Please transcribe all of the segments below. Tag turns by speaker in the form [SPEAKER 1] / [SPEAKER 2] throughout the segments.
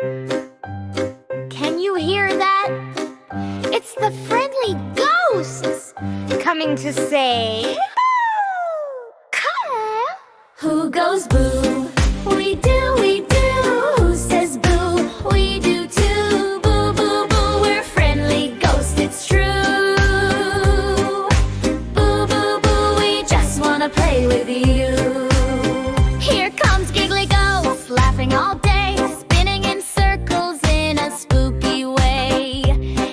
[SPEAKER 1] Can you hear that? It's the friendly ghosts coming to say, come.
[SPEAKER 2] Who goes boo? We do, we do. Who says boo? We do too. Boo, boo, boo. We're friendly ghosts, it's true. Boo, boo, boo. We just wanna play with you. Here comes Giggly Ghost, laughing all day, spinning in circles in a spooky way.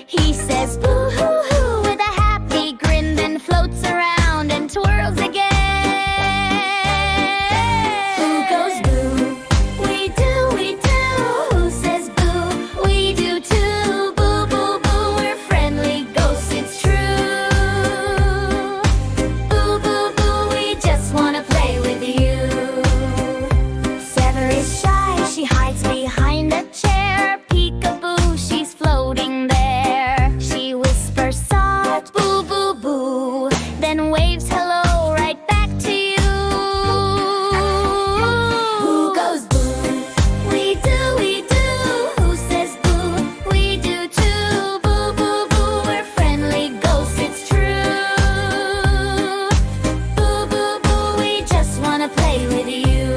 [SPEAKER 2] He says boo hoo hoo with a happy grin, then floats around and twirls again. Who goes boo? We do, we do. Who says boo? We do too. Boo, boo, boo. We're friendly ghosts, it's true. Boo, boo, boo. We just wanna play with you. Sever is shy, she hides behind a chair. Peekaboo, she's floating there. She whispers soft, boo, boo, boo, then waves hello right back to you. Who goes boo? We do, we do. Who says boo? We do too. Boo, boo, boo. We're friendly ghosts, it's true. Boo, boo, boo. We just wanna play with you.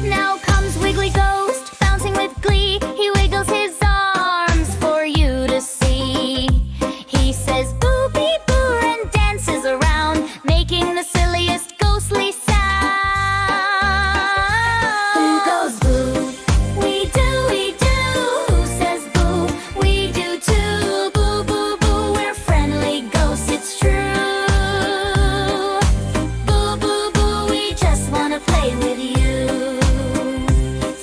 [SPEAKER 2] Now comes Wiggly Ghost, bouncing with glee. He wiggles his arms for you to see. He says boo beep boo and dances around, making the silliest ghostly sound. Who goes boo? We do, we do. Who says boo? We do too. Boo, boo, boo. We're friendly ghosts, it's true. Boo, boo, boo. We just wanna play with you.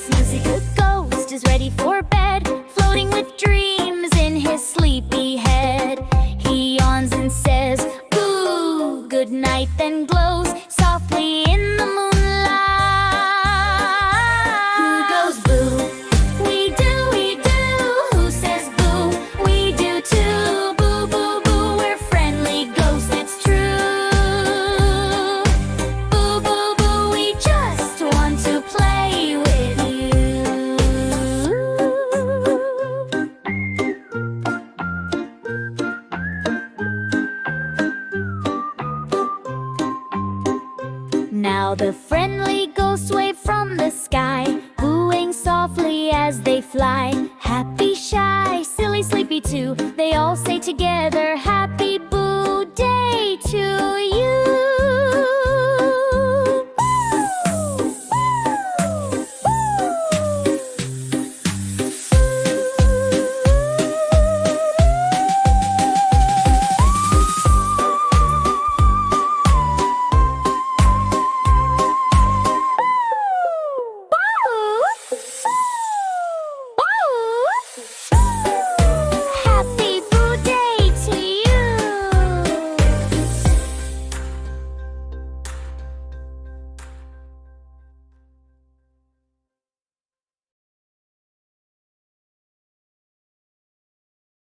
[SPEAKER 2] Snoozy Good Ghost is ready for bed, floating with dreams in his sleepy head. He yawns and says, boo, good night, then glows softly in the moonlight. Who goes boo? We do, we do. Who says boo? We do too. Boo, boo, boo. We're friendly ghosts, it's true. Boo, boo, boo. We just want to play with you. Now the friendly ghosts wave from the sky, booing softly as they fly. Happy, shy, silly, sleepy too. They all say together, happy boo day to you.